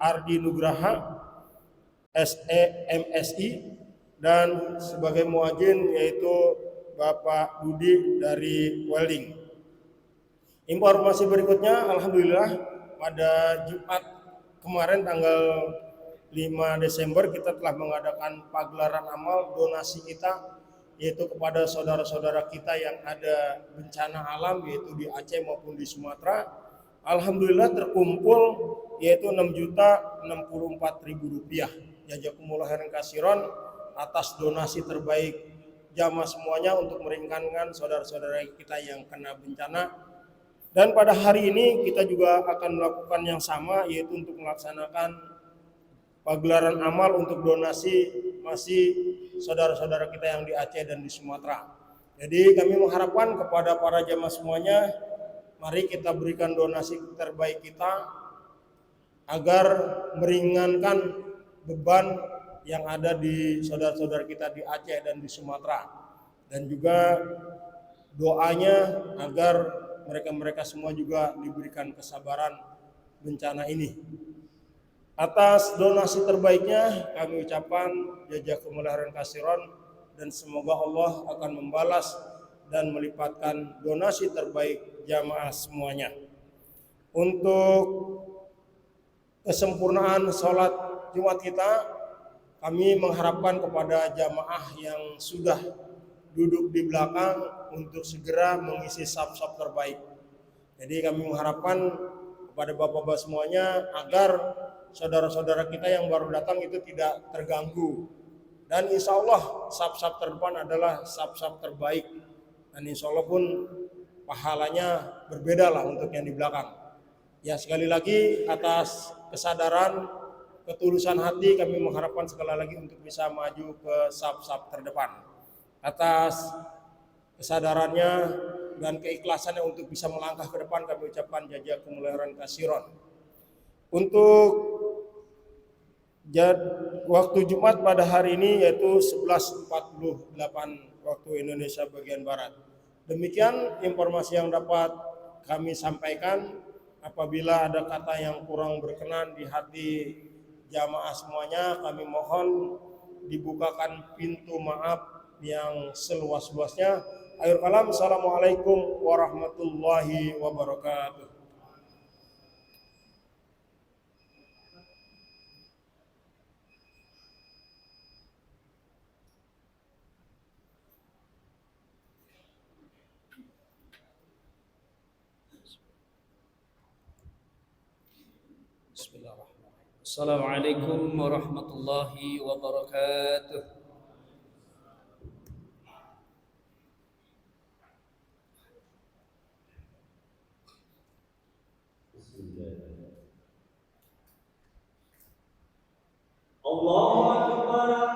Ardi Nugraha SEMSI, dan sebagai muadzin yaitu Bapak Budi dari welding. Informasi berikutnya, alhamdulillah pada Jumat kemarin tanggal 5 Desember kita telah mengadakan pagelaran amal donasi kita, yaitu kepada saudara-saudara kita yang ada bencana alam yaitu di Aceh maupun di Sumatera. Alhamdulillah terkumpul yaitu Rp6.064.000. Jazakumullah khairan katsiran atas donasi terbaik jamaah semuanya untuk meringankan saudara-saudara kita yang kena bencana. Dan pada hari ini kita juga akan melakukan yang sama, yaitu untuk melaksanakan pagelaran amal untuk donasi masih saudara-saudara kita yang di Aceh dan di Sumatera. Jadi kami mengharapkan kepada para jamaah semuanya, mari kita berikan donasi terbaik kita agar meringankan beban yang ada di saudara-saudara kita di Aceh dan di Sumatera, dan juga doanya agar mereka semua juga diberikan kesabaran bencana ini. Atas donasi terbaiknya kami ucapkan jazakumullah khairan katsiran, dan semoga Allah akan membalas dan melipatkan donasi terbaik jamaah semuanya. Untuk kesempurnaan sholat Jumat kita, kami mengharapkan kepada jamaah yang sudah duduk di belakang untuk segera mengisi saf-saf terbaik. Jadi kami mengharapkan kepada bapak-bapak semuanya agar saudara-saudara kita yang baru datang itu tidak terganggu. Dan insya Allah saf-saf terdepan adalah saf-saf terbaik. Dan insya Allah pun pahalanya berbeda lah untuk yang di belakang. Ya, sekali lagi atas kesadaran, ketulusan hati kami mengharapkan sekali lagi untuk bisa maju ke saf-saf terdepan. Atas kesadarannya dan keikhlasannya untuk bisa melangkah ke depan kami ucapkan jazakumullah khairan katsiran. Untuk waktu Jumat pada hari ini yaitu 11.48 waktu Indonesia bagian Barat. Demikian informasi yang dapat kami sampaikan. Apabila ada kata yang kurang berkenan di hati jamaah semuanya, kami mohon dibukakan pintu maaf yang seluas-luasnya. Akhir kalam, assalamualaikum warahmatullahi wabarakatuh. Bismillahirrahmanirrahim. Assalamualaikum warahmatullahi wabarakatuh. Allahu Akbar, Allahu Akbar.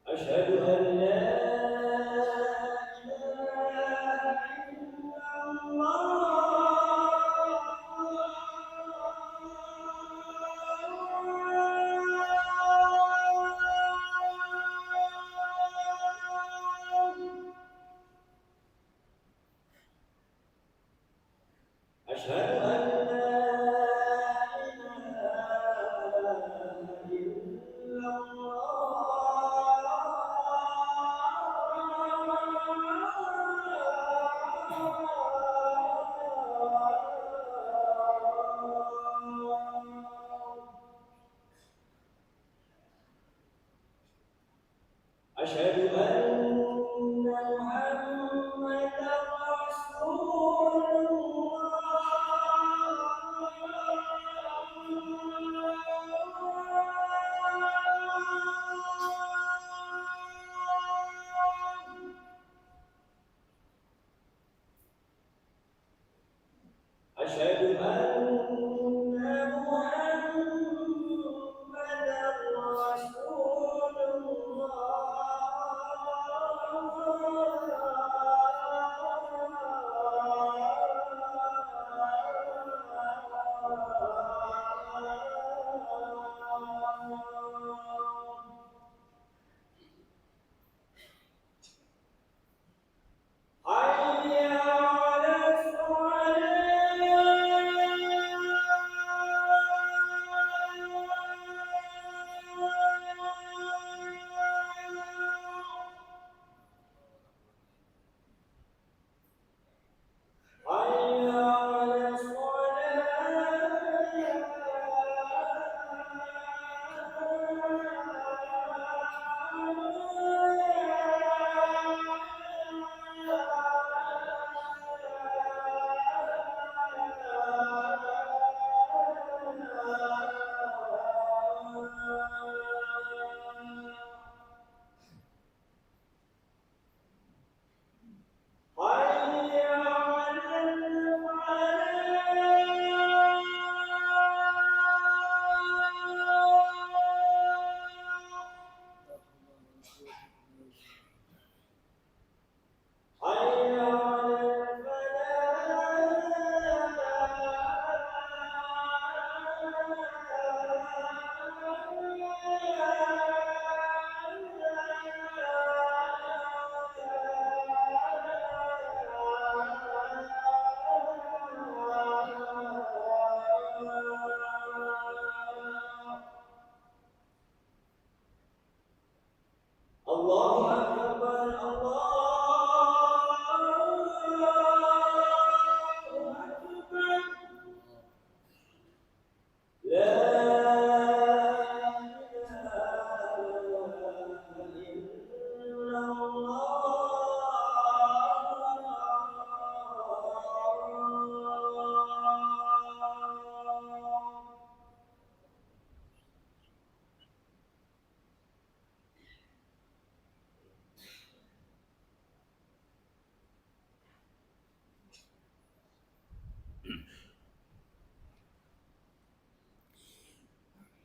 أشهد أن لا إله إلا الله. أشهد أن لا إله إلا الله.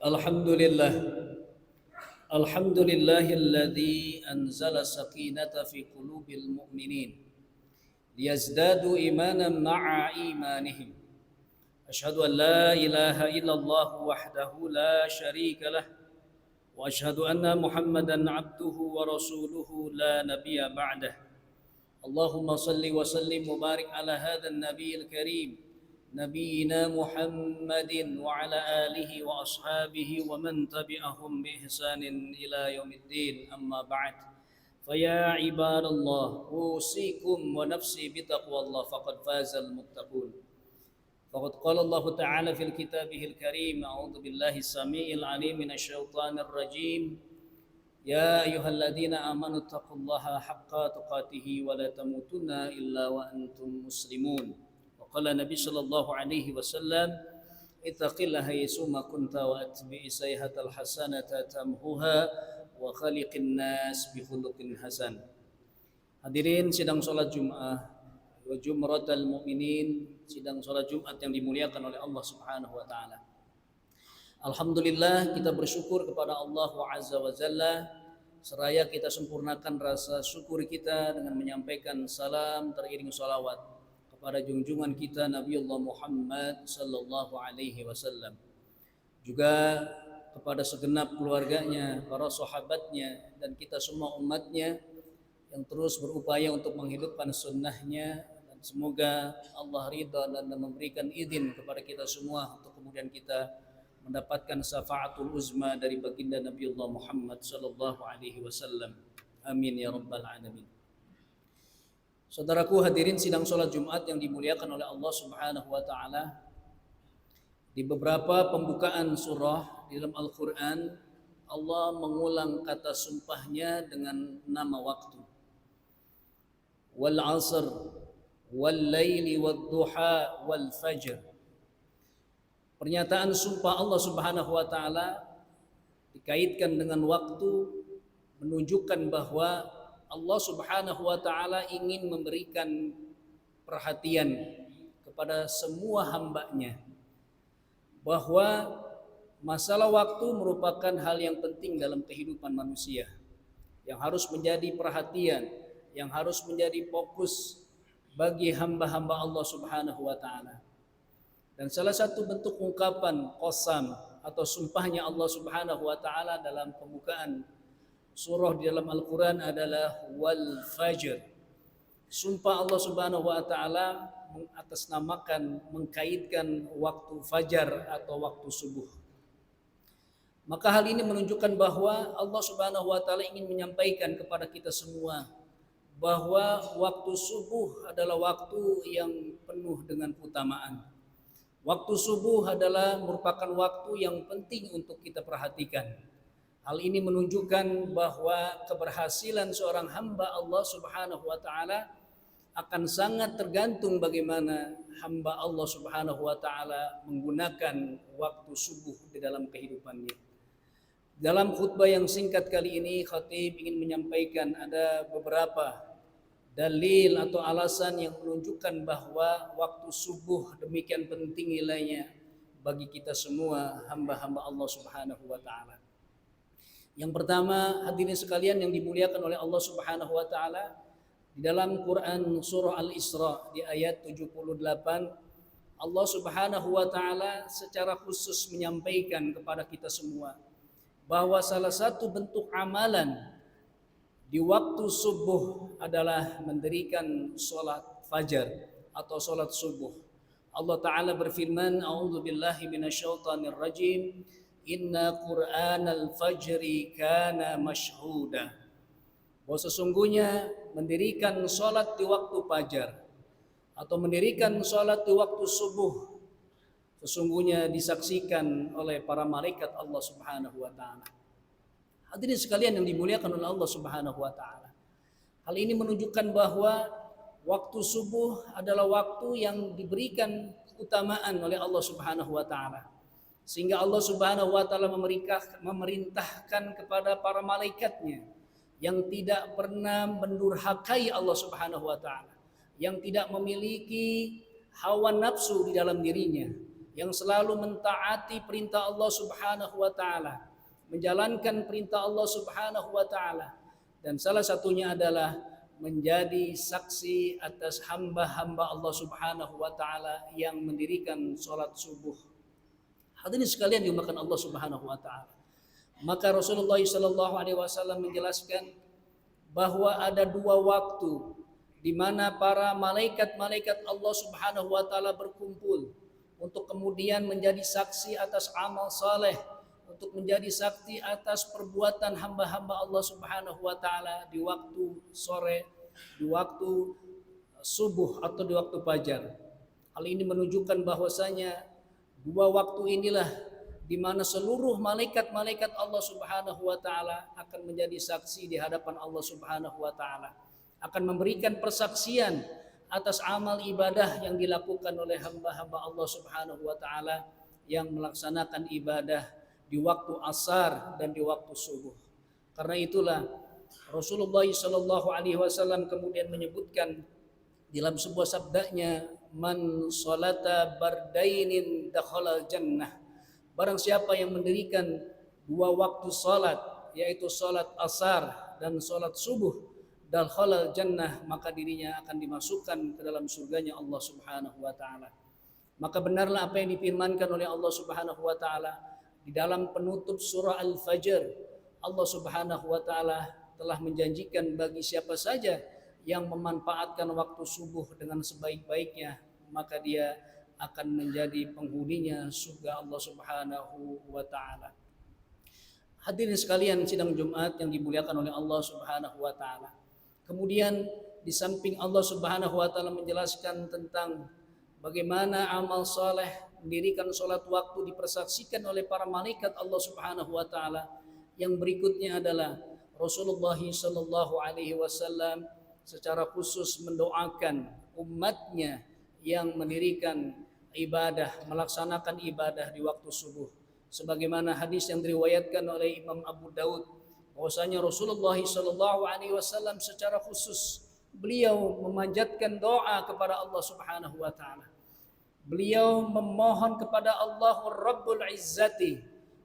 الحمد لله الحمد لله الذي أنزل السكينة في قلوب المؤمنين ليزدادوا إيمانا مع إيمانهم أشهد أن لا إله إلا الله وحده لا شريك له وأشهد أن محمدا عبده ورسوله لا نبي بعده اللهم صل وسلم وبارك على هذا النبي الكريم نبينا محمد وعلى آله وأصحابه ومن تبعهم بإحسان إلى يوم الدين أما بعد فيا عباد الله أوصيكم ونفسي بتقوى الله فقد فاز المتقون فقد قال الله تعالى في كتابه الكريم أعوذ بالله السميع العليم من الشيطان الرجيم يا أيها الذين آمنوا اتقوا الله حق تقاته ولا تموتن إلا وأنتم مسلمون وقال النبي صلى الله عليه وسلم اتق الله حيثما كنت واتبع السيئة الحسنة تمحوها وخالق الناس بخلق حسن. Hadirin sidang salat Jumat wa jumratal mu'minin, sidang salat Jumat yang dimuliakan oleh Allah Subhanahu wa taala. Alhamdulillah kita bersyukur kepada Allah Azza wa Jalla seraya kita sempurnakan rasa syukur kita dengan menyampaikan salam teriring salawat kepada junjungan kita Nabiullah Muhammad sallallahu alaihi wasallam, juga kepada segenap keluarganya, para sahabatnya dan kita semua umatnya yang terus berupaya untuk menghidupkan sunnahnya, dan semoga Allah ridha dan memberikan izin kepada kita semua untuk kemudian kita mendapatkan syafaatul uzma dari baginda Nabiullah Muhammad sallallahu alaihi wasallam. Amin ya rabbal alamin. Saudaraku hadirin sidang salat Jumat yang dimuliakan oleh Allah Subhanahu wa taala, di beberapa pembukaan surah di dalam Al-Qur'an Allah mengulang kata sumpahnya dengan nama waktu. Wal 'asr wal laili wad duha wal fajr. Pernyataan sumpah Allah Subhanahu wa taala dikaitkan dengan waktu, menunjukkan bahwa Allah Subhanahu wa taala ingin memberikan perhatian kepada semua hambanya, bahwa masalah waktu merupakan hal yang penting dalam kehidupan manusia, yang harus menjadi perhatian, yang harus menjadi fokus bagi hamba-hamba Allah Subhanahu wa taala. Dan salah satu bentuk ungkapan qasam atau sumpahnya Allah Subhanahu wa taala dalam pembukaan surah di dalam Al-Qur'an adalah wal fajr. Sumpah Allah Subhanahu wa taala mengatasnamakan, mengkaitkan waktu fajar atau waktu subuh. Maka hal ini menunjukkan bahwa Allah Subhanahu wa taala ingin menyampaikan kepada kita semua bahwa waktu subuh adalah waktu yang penuh dengan keutamaan. Waktu subuh adalah merupakan waktu yang penting untuk kita perhatikan. Hal ini menunjukkan bahwa keberhasilan seorang hamba Allah Subhanahu wa taala akan sangat tergantung bagaimana hamba Allah Subhanahu wa taala menggunakan waktu subuh di dalam kehidupannya. Dalam khutbah yang singkat kali ini, khatib ingin menyampaikan ada beberapa dalil atau alasan yang menunjukkan bahwa waktu subuh demikian penting nilainya bagi kita semua hamba-hamba Allah Subhanahu wa taala. Yang pertama, hadirin sekalian yang dimuliakan oleh Allah Subhanahu wa taala, di dalam Quran surah Al-Isra di ayat 78 Allah Subhanahu wa taala secara khusus menyampaikan kepada kita semua bahwa salah satu bentuk amalan di waktu subuh adalah mendirikan sholat fajar atau sholat subuh. Allah Ta'ala berfirman, A'udzu billahi minasyaitonir rajim, Inna Qur'anal fajri kana mashhuda. Bahwa sesungguhnya mendirikan sholat di waktu fajar atau mendirikan sholat di waktu subuh sesungguhnya disaksikan oleh para malaikat Allah Subhanahu wa Ta'ala. Hadirin sekalian yang dimuliakan oleh Allah Subhanahu wa taala. Hal ini menunjukkan bahwa waktu subuh adalah waktu yang diberikan keutamaan oleh Allah Subhanahu wa taala. Sehingga Allah Subhanahu wa taala memerintahkan kepada para malaikatnya yang tidak pernah mendurhakai Allah Subhanahu wa taala, yang tidak memiliki hawa nafsu di dalam dirinya, yang selalu mentaati perintah Allah Subhanahu wa taala, menjalankan perintah Allah Subhanahu wa taala, dan salah satunya adalah menjadi saksi atas hamba-hamba Allah Subhanahu wa taala yang mendirikan salat subuh. Hadirin sekalian dimuliakan Allah Subhanahu wa taala. Maka Rasulullah sallallahu alaihi wasallam menjelaskan bahwa ada dua waktu di mana para malaikat-malaikat Allah Subhanahu wa taala berkumpul untuk kemudian menjadi saksi atas amal saleh, untuk menjadi saksi atas perbuatan hamba-hamba Allah Subhanahu wa taala di waktu sore, di waktu subuh atau di waktu fajar. Hal ini menunjukkan bahwasanya dua waktu inilah di mana seluruh malaikat-malaikat Allah Subhanahu wa taala akan menjadi saksi di hadapan Allah Subhanahu wa taala, akan memberikan persaksian atas amal ibadah yang dilakukan oleh hamba-hamba Allah Subhanahu wa taala yang melaksanakan ibadah di waktu asar dan di waktu subuh. Karena itulah Rasulullah sallallahu alaihi wasallam kemudian menyebutkan dalam sebuah sabdanya, man salata bardainin dakhala jannah. Barang siapa yang mendirikan dua waktu salat, yaitu salat asar dan salat subuh, dakhala jannah, maka dirinya akan dimasukkan ke dalam surganya Allah Subhanahu wa taala. Maka benarlah apa yang difirmankan oleh Allah Subhanahu wa taala di dalam penutup surah Al-Fajr. Allah Subhanahu wa taala telah menjanjikan bagi siapa saja yang memanfaatkan waktu subuh dengan sebaik-baiknya, maka dia akan menjadi penghuninya surga Allah Subhanahu wa taala. Hadirin sekalian sidang Jumat yang dimuliakan oleh Allah Subhanahu wa taala. Kemudian di samping Allah Subhanahu wa taala menjelaskan tentang bagaimana amal saleh mendirikan salat waktu dipersaksikan oleh para malaikat Allah Subhanahu wa taala, yang berikutnya adalah Rasulullah sallallahu alaihi wasallam secara khusus mendoakan umatnya yang mendirikan ibadah, melaksanakan ibadah di waktu subuh. Sebagaimana hadis yang diriwayatkan oleh Imam Abu Daud, bahwasanya Rasulullah sallallahu alaihi wasallam secara khusus beliau memanjatkan doa kepada Allah Subhanahu wa taala. Beliau memohon kepada Allahur Rabbul Izzati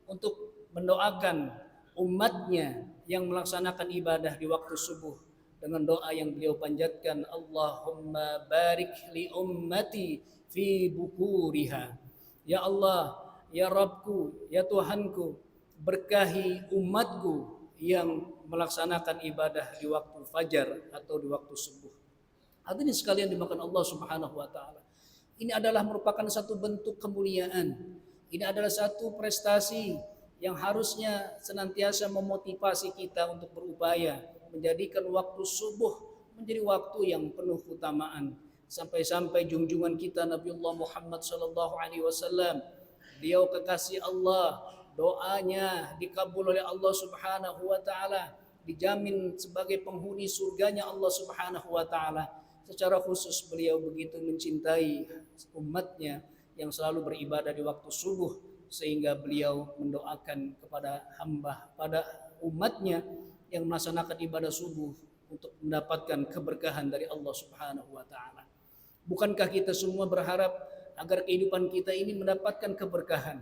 untuk mendoakan umatnya yang melaksanakan ibadah di waktu subuh dengan doa yang beliau panjatkan, Allahumma barik li ummati fi bukuriha. Ya Allah, ya Rabbku, ya Tuhanku, berkahi umatku yang melaksanakan ibadah di waktu fajar atau di waktu subuh. Hadirin sekalian dimakan Allah Subhanahu wa taala. Ini adalah merupakan satu bentuk kemuliaan. Ini adalah satu prestasi yang harusnya senantiasa memotivasi kita untuk berupaya menjadikan waktu subuh menjadi waktu yang penuh keutamaan. Sampai-sampai junjungan kita Nabiullah Muhammad sallallahu alaihi wasallam, beliau kekasih Allah, doanya dikabul oleh Allah Subhanahu wa taala, dijamin sebagai penghuni surganya Allah Subhanahu wa taala. Secara khusus beliau begitu mencintai umatnya yang selalu beribadah di waktu subuh, sehingga beliau mendoakan kepada umatnya yang melaksanakan ibadah subuh untuk mendapatkan keberkahan dari Allah Subhanahu wa taala. Bukankah kita semua berharap agar kehidupan kita ini mendapatkan keberkahan?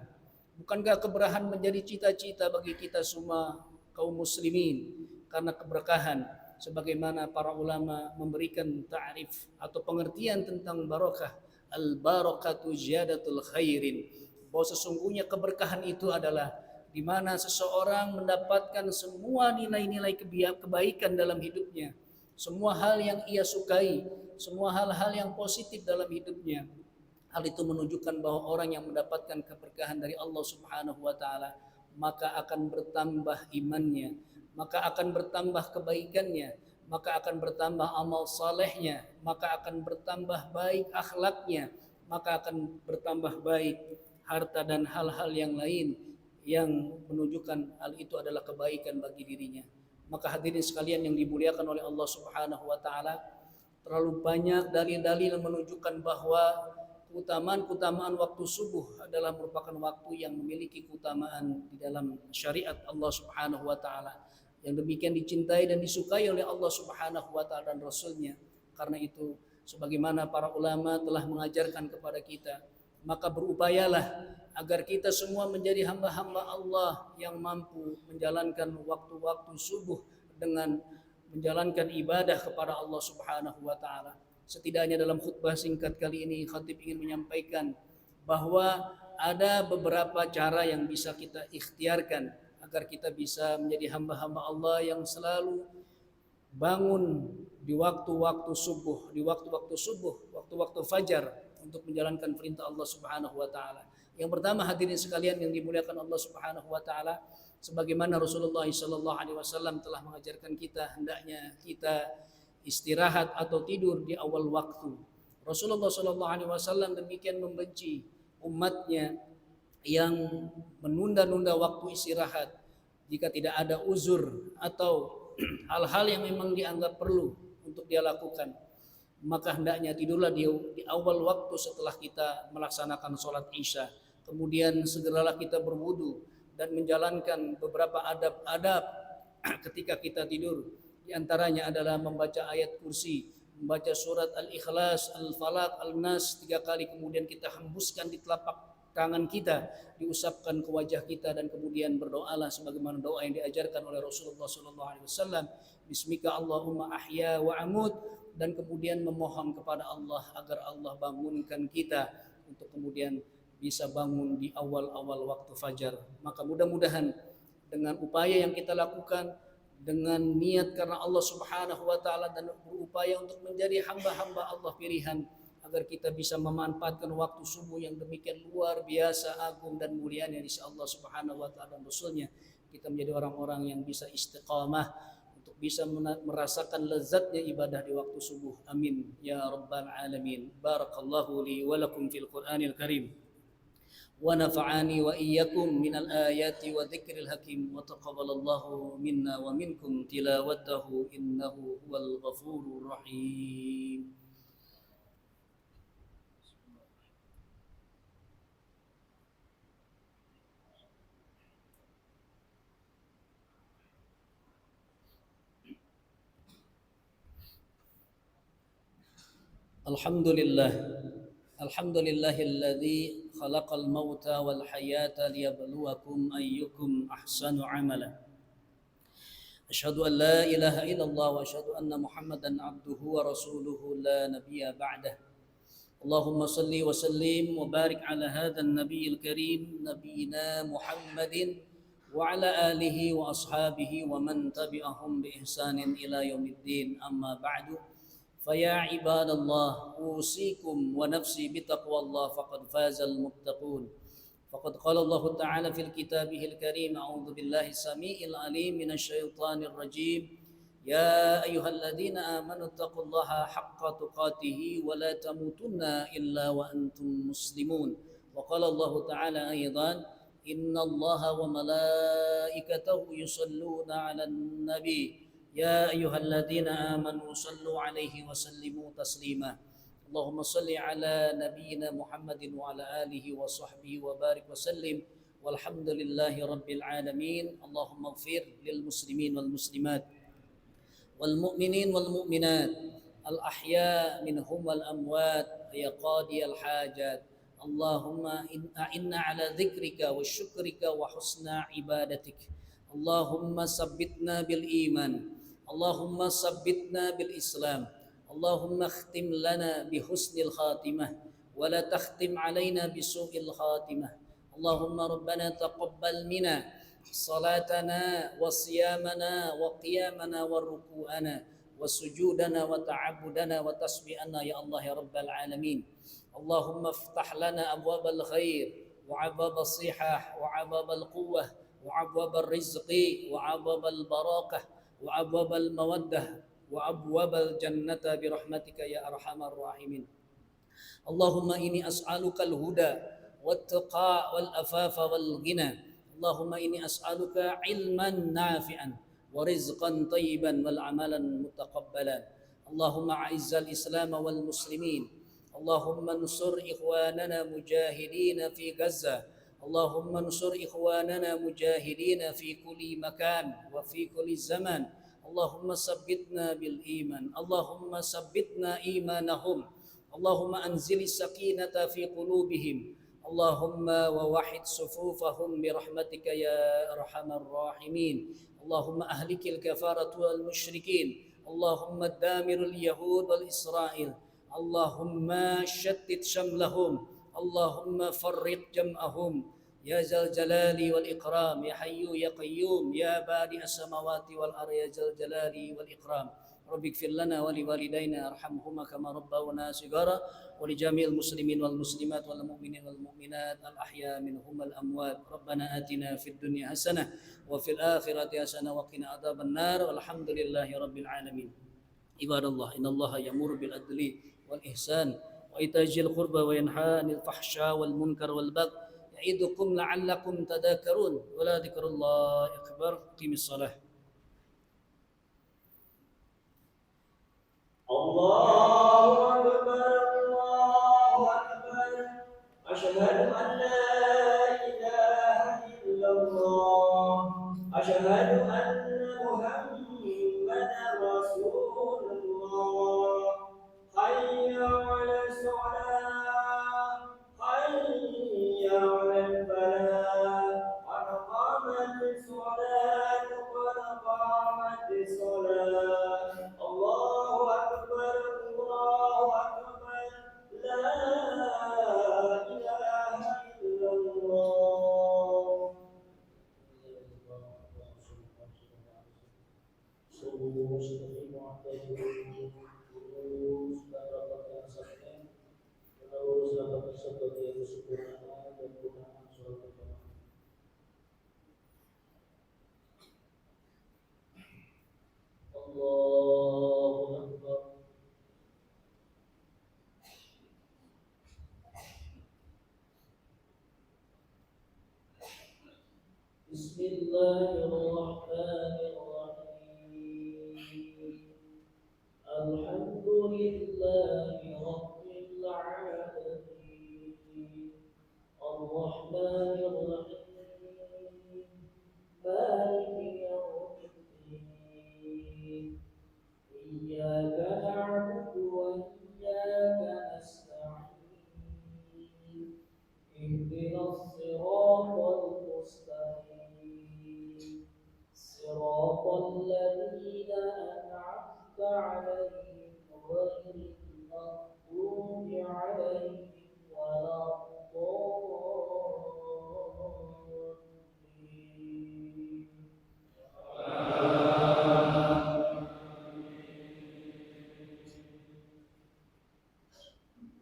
Bukankah keberkahan menjadi cita-cita bagi kita semua kaum muslimin? Karena keberkahan, sebagaimana para ulama memberikan ta'rif atau pengertian tentang barakah, al-barakatu ziyadatul khairin, bahwa sesungguhnya keberkahan itu adalah di mana seseorang mendapatkan semua nilai-nilai kebaikan dalam hidupnya, semua hal yang ia sukai, semua hal-hal yang positif dalam hidupnya. Hal itu menunjukkan bahwa orang yang mendapatkan keberkahan dari Allah Subhanahu wa taala, maka akan bertambah imannya, maka akan bertambah kebaikannya, maka akan bertambah amal salehnya, maka akan bertambah baik akhlaknya, maka akan bertambah baik harta dan hal-hal yang lain yang menunjukkan hal itu adalah kebaikan bagi dirinya. Maka hadirin sekalian yang dimuliakan oleh Allah Subhanahu wa taala, terlalu banyak dalil-dalil yang menunjukkan bahwa keutamaan waktu subuh adalah merupakan waktu yang memiliki keutamaan di dalam syariat Allah Subhanahu wa taala, yang demikian dicintai dan disukai oleh Allah Subhanahu wa taala dan Rasulnya. Karena itu sebagaimana para ulama telah mengajarkan kepada kita maka berupayalah agar kita semua menjadi hamba-hamba Allah yang mampu menjalankan waktu-waktu subuh dengan menjalankan ibadah kepada Allah Subhanahu wa taala. Setidaknya dalam khutbah singkat kali ini khatib ingin menyampaikan bahwa ada beberapa cara yang bisa kita ikhtiarkan agar kita bisa menjadi hamba-hamba Allah yang selalu bangun di waktu-waktu subuh, waktu-waktu fajar untuk menjalankan perintah Allah Subhanahu wa taala. Yang pertama, hadirin sekalian yang dimuliakan Allah Subhanahu wa taala, sebagaimana Rasulullah sallallahu alaihi wasallam telah mengajarkan kita hendaknya kita istirahat atau tidur di awal waktu. Rasulullah sallallahu alaihi wasallam demikian membenci umatnya yang menunda-nunda waktu istirahat jika tidak ada uzur atau hal-hal yang memang dianggap perlu untuk dia lakukan. Maka hendaknya tidurlah di awal waktu setelah kita melaksanakan sholat isya. Kemudian segeralah kita berwudu dan menjalankan beberapa adab-adab ketika kita tidur. Di antaranya adalah membaca ayat kursi, membaca surat Al-Ikhlas, Al-Falaq, Al-Nas 3 kali, kemudian kita hembuskan di telapak tangan kita, diusapkan ke wajah kita, dan kemudian berdoalah sebagaimana doa yang diajarkan oleh Rasulullah SAW. Bismika Allahumma ahya wa amut, dan kemudian memohon kepada Allah agar Allah bangunkan kita untuk kemudian bisa bangun di awal-awal waktu fajar. Maka mudah-mudahan dengan upaya yang kita lakukan, dengan niat karena Allah Subhanahu wa taala, dan berupaya untuk menjadi hamba-hamba Allah pilihan, agar kita bisa memanfaatkan waktu subuh yang demikian luar biasa agung dan mulianya di sisi Allah Subhanahu wa taala dan Rasulnya, kita menjadi orang-orang yang bisa istiqamah untuk bisa merasakan lezatnya ibadah di waktu subuh. Amin ya rabbal alamin. Barakallahu li wa lakum fil Qur'anil Karim wa nafa'ani wa iyyakum minal ayati wa dzikril hakim wa taqabbalallahu minna wa minkum tilawatahu innahu huwal ghafurur rahim. Alhamdulillahilladzi khalaqal mauta wal hayata liyabluwakum ayyukum ahsanu amala. Asyhadu an la ilaha illallah wa asyhadu anna Muhammadan abduhu wa rasuluhu la nabiyya ba'dah. Allahumma salli wa sallim wa barik ala hadzal nabiyil karim nabiyina Muhammadin wa ala alihi wa ashabihi wa man tabi'ahum bi ihsanin ila yaumiddin. Amma ba'du. فيا عباد الله أوصيكم ونفسي بتقوى الله فقد فاز المتقون. فقد قال الله تعالى في كتابه الكريم: أعوذ بالله السميع العليم من الشيطان الرجيم. يا أيها الذين آمنوا اتقوا الله حق تقاته ولا تموتن إلا وأنتم مسلمون. وقال الله تعالى أيضا: إن الله وملائكته يصلون على النبي يا أيها الذين آمنوا صلوا عليه وسلموا تسليما. اللهم صل على نبينا محمد وعلى آله وصحبه وبارك وسلم والحمد لله رب العالمين. اللهم اغفر للمسلمين والمسلمات والمؤمنين والمؤمنات الأحياء منهم والأموات يا قاضي الحاجات. اللهم إنا على ذكرك وشكرك وحسن عبادتك. اللهم ثبتنا بالإيمان، اللهم ثبتنا بالإسلام، اللهم اختم لنا بحسن الخاتمة ولا تختم علينا بسوء الخاتمة. اللهم ربنا تقبل منا صلاتنا وصيامنا وقيامنا وركوعنا وسجودنا وتعبدنا وتسبيحنا يا الله يا رب العالمين. اللهم افتح لنا أبواب الخير وأبواب الصحة وأبواب القوة وأبواب الرزق وأبواب البركة وأبواب المودة وأبواب الجنة برحمتك يا أرحم الراحمين. اللهم إني أسألك الهدى والتقى والأفاف والغنى. اللهم إني أسألك علما نافعا ورزقا طيبا والعملا متقبلا. اللهم أعز الإسلام والمسلمين. اللهم انصر إخواننا مجاهدين في غزة. اللهم انصر إخواننا مجاهدين في كل مكان وفي كل زمان. اللهم ثبتنا بالإيمان، اللهم ثبتنا إيمانهم، اللهم أنزل السكينة في قلوبهم اللهم ووحد صفوفهم برحمتك يا أرحم الراحمين اللهم أهلك الكفارة والمشركين اللهم دامر اليهود والإسرائيل اللهم شتت شملهم اللهم فرق جمعهم يا ذا الجلال والإكرام يا حي يا قيوم يا بادئ السماوات والأرض يا ذا الجلال والإكرام رب اغفر لنا ولوالدينا ارحمهما كما ربونا صغارا ولجميع المسلمين والمسلمات والمؤمنين والمؤمنات الأحياء منهم والأموات ربنا آتنا في الدنيا حسنة وفي الآخرة حسنة وقنا عذاب النار والحمد لله رب العالمين عباد الله إن الله يأمر بالعدل والإحسان وإيتاء ذي القربى وينهى عن الفحشاء والمنكر والبغي يعظكم لعلكم تذكرون ولذكر الله أكبر قم الصلاة الله أكبر الله أكبر أشهد أن لا إله إلا الله أشهد أن محمدا رسول الله حي على الصلاة حي على الفلاح قد قامت الصلاة قد قامت الصلاة الله أكبر الله أكبر لا إله إلا الله الله أكبر بسم الله الرحمن الرحيم الحمد لله رب العالمين الرحمن الرحيم مالك يوم الدين إياك نعبد وإياك نستعين اهدنا الصراط المستقيم صراط الذين أنعمت عليهم غير المغضوب عليهم ولا الضالين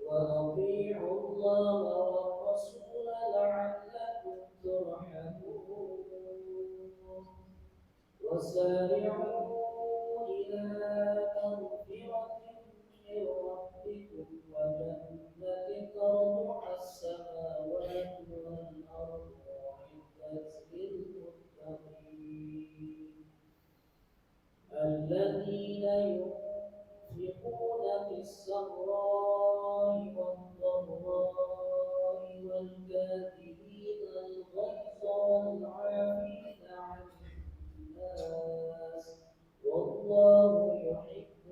وأطيعوا الله والرسول لعلكم ترحمون وسارعوا إلى مغفرة من ربكم وجنة أرضها السماوات والأرض أعدت للمتقين الذين ينفقون في السراء والضراء والكاظمين الغيظ والعافين عن الناس والله يحب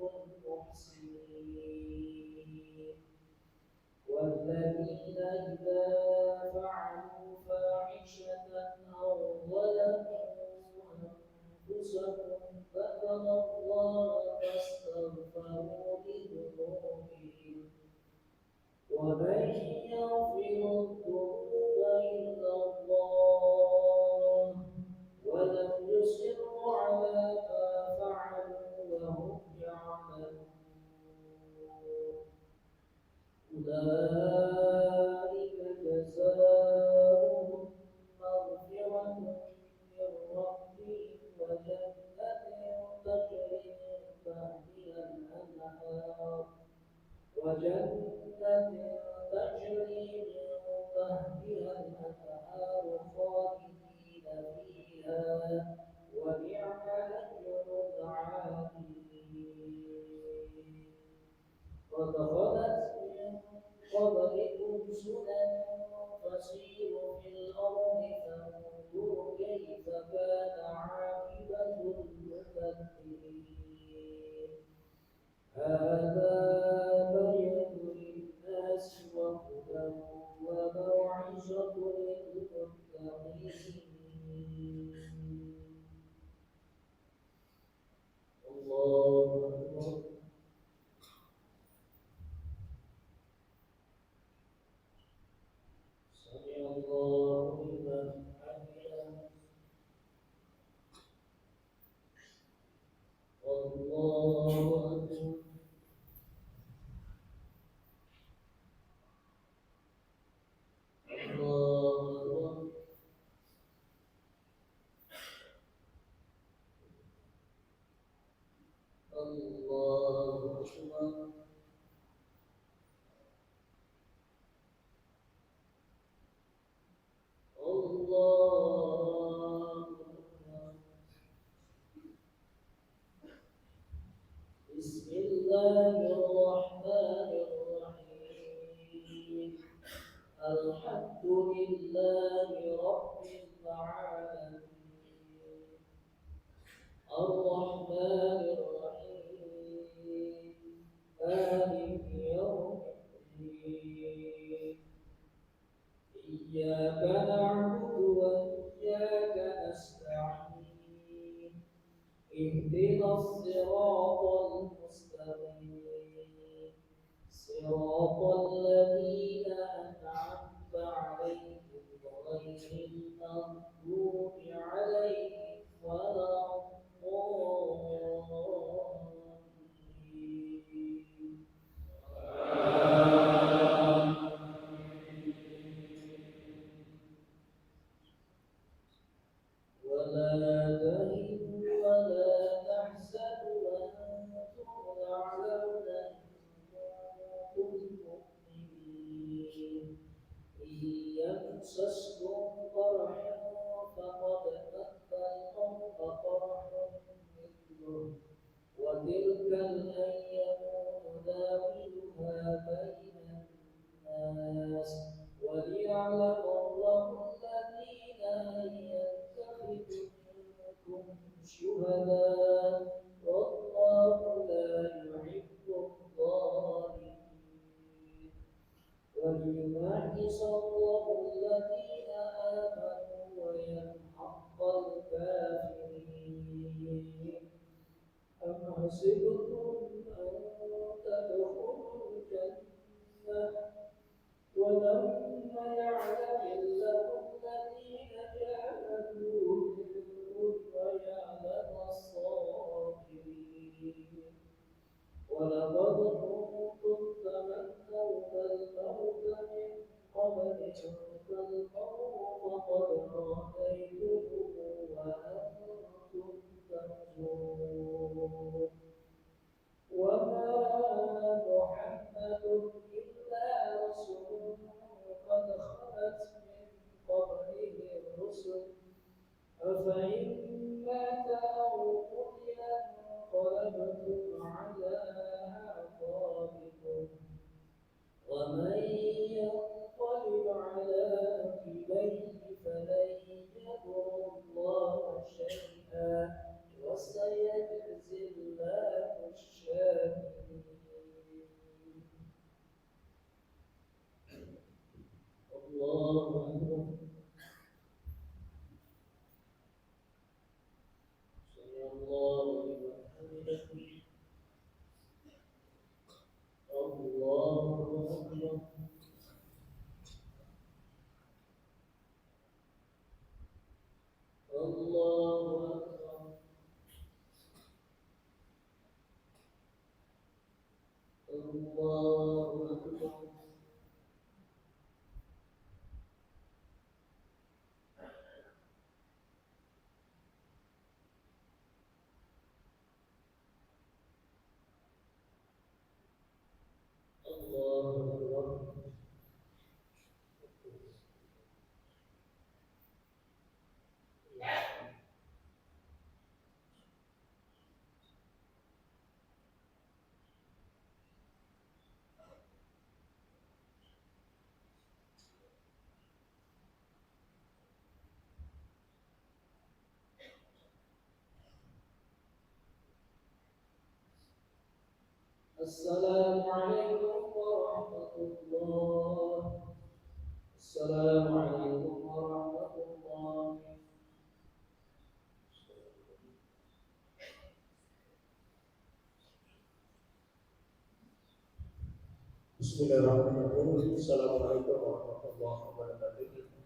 الله أكبر الله أكبر بسم الله الرحمن الرحيم الحمد لله رب العالمين الرحمن الرحيم مالك يوم الدين إياك نعبد وإياك نستعين اهدنا الصراط المستقيم صراط الذين أنعمت عليهم غير المغضوب عليهم ولا الضالين ولا تهنوا ولا تحزنوا وأنتم الأعلون إن كنتم مؤمنين إن يمسسكم قرح فقد مس القوم قرح مثله وتلك الأيام نداولها بين الناس وليعلم الله الذين يتخذ منكم شهداء والله لا يحب الظالمين وليمحص الله الذين آمنوا ويمحق الكافرين أم حسبتم أن تدخلوا الجنة ولما يعلم الله الذين جاهدوا منكم ويعلم الصابرين ولقد كنتم تمنون الموت من قبل أن تلقوه فقد رأيتموه وأنتم تنظرون وما محمد إلا رسول قد خلت من قبله الرسل أفإن مات أو قتل انقلبتم على أعقابكم ومن ينقلب على عقبيه فلن يضر الله شيئا وسيجزي الله الشاكرين الله أكبر سمع الله لمن حمده الله أكبر الله أكبر الله أكبر الله أكبر السلام عليكم ورحمة الله السلام عليكم ورحمة الله Bismillahirrahmanirrahim. Assalamualaikum warahmatullahi wabarakatuh.